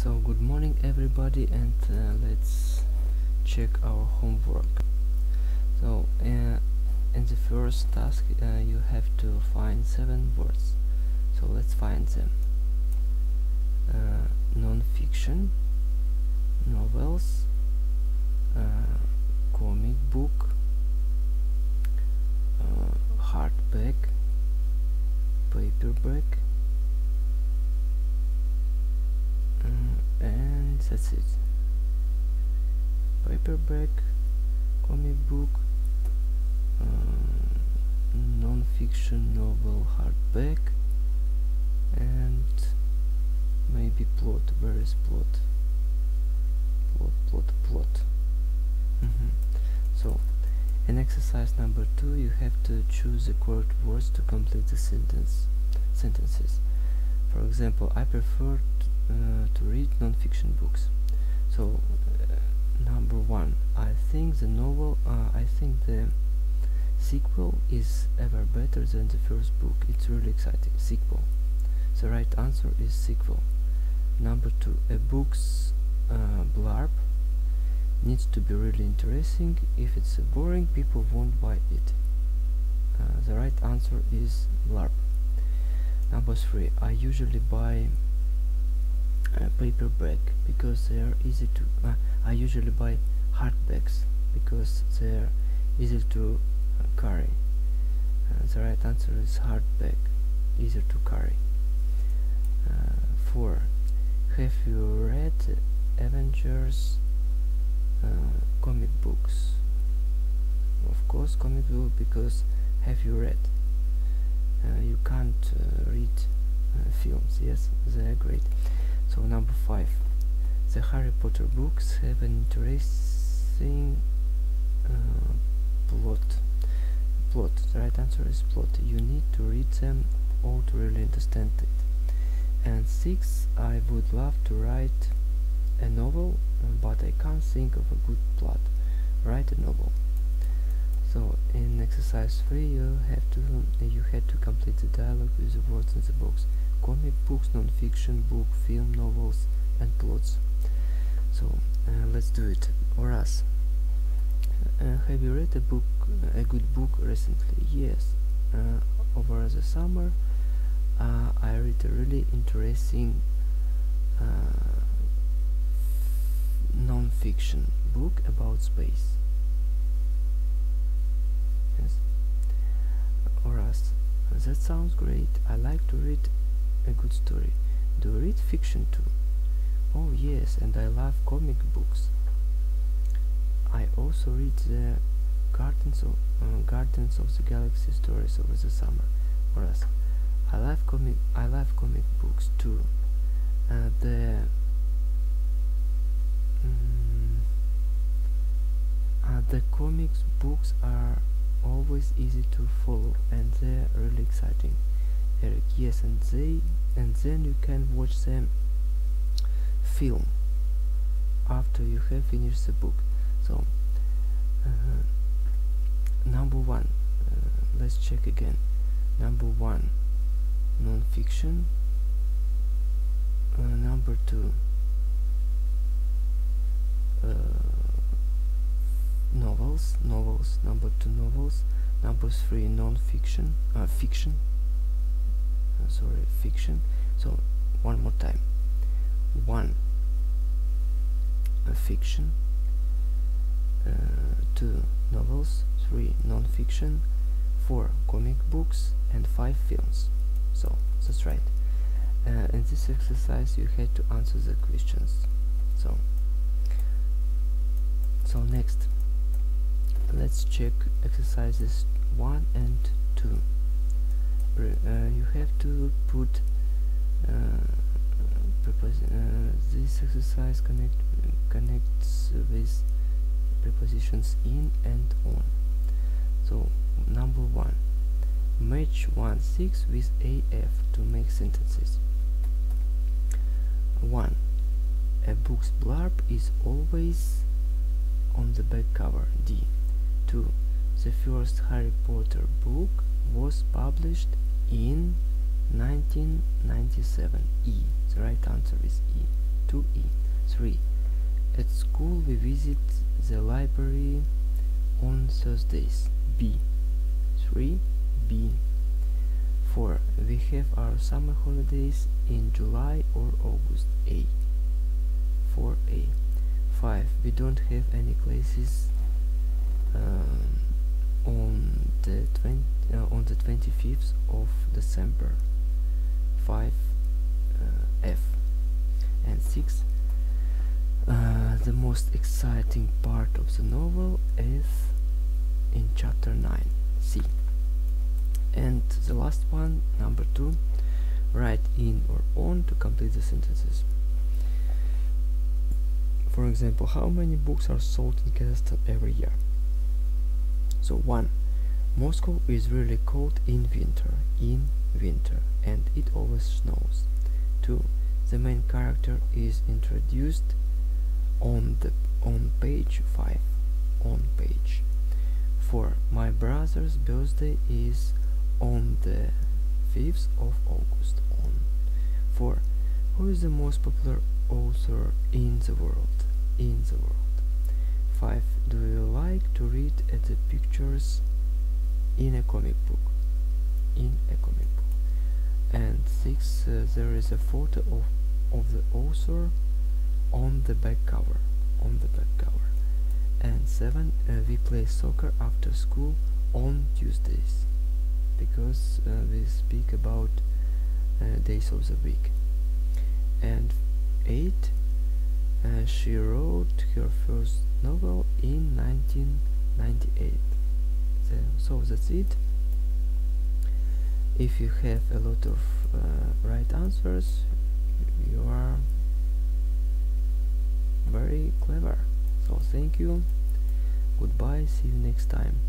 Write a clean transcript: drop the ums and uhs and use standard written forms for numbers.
So good morning everybody, and let's check our homework. So in the first task you have to find 7 words. So let's find them. Non-fiction, novels, comic book, hardback, paperback, and that's it. Paperback, comic book, non-fiction, novel, hardback, and maybe plot. Where is plot? Plot. So in exercise number 2 you have to choose the correct words to complete the sentences. For example, I prefer to read non-fiction books. So number 1, I think the sequel is ever better than the first book. It's really exciting. Sequel. The right answer is sequel. Number 2, a book's blurb needs to be really interesting. If it's boring, people won't buy it. The right answer is blurb. Number 3, I usually buy paperback because they are easy to I usually buy hardbacks because they are easy to carry. The right answer is hardback, easier to carry. 4, have you read Avengers comic books? Of course comic book, because have you read? You can't read films. Yes, they are great. So number 5, the Harry Potter books have an interesting plot. The right answer is plot. You need to read them all to really understand it. And 6, I would love to write a novel, but I can't think of a good plot. Write a novel. So in exercise 3 you had to complete the dialogue with the words in the box. Comic books, non-fiction book, film, novels, and plots. So let's do it. Or us. Have you read a good book recently? Yes. Over the summer I read a really interesting non-fiction book about space. Yes. Or us. That sounds great. I like to read a good story. Do you read fiction too? Oh yes, and I love comic books. I also read the Guardians of the Galaxy stories over the summer. Or us. I love comic books too. The comics books are always easy to follow and they're really exciting. Eric, yes, and then you can watch the film after you have finished the book. So number 1, let's check again. Number 1, non-fiction. Number 2, novels. Number 2, novels. Number 3, non-fiction. Fiction. Fiction. So one more time. 1, fiction. 2, novels. 3, non-fiction. 4, comic books, and 5, films. So that's right. In this exercise you had to answer the questions. So next let's check exercises 1 and 2. You have to put this exercise connects with prepositions in and on. So number 1, match 1-6 with AF to make sentences. 1, a book's blurb is always on the back cover. D. 2, the first Harry Potter book was published in 1997. E. The right answer is E. 2E. visit the library on Thursdays. B. 3. B. 4. We have our summer holidays in July or August. A. 4A. 5. We don't have any classes on the 25th of December. 5. F. And 6. The most exciting part of the novel is in chapter 9. C. And the last one, number 2, write in or on to complete the sentences. For example, how many books are sold in Kazakhstan every year? So 1. Moscow is really cold in winter, and it always snows. 2. The main character is introduced on page 5. On page 4. My brother's birthday is on the 5th of August. On 4. Who is the most popular author in the world? 5. Do you like to read at the pictures in a comic book? And 6. There is a photo of the author on the back cover. And 7. We play soccer after school on Tuesdays, because we speak about days of the week. And 8. She wrote her first novel in 1998. So that's it. If you have a lot of right answers, you are very clever. So thank you, goodbye, see you next time.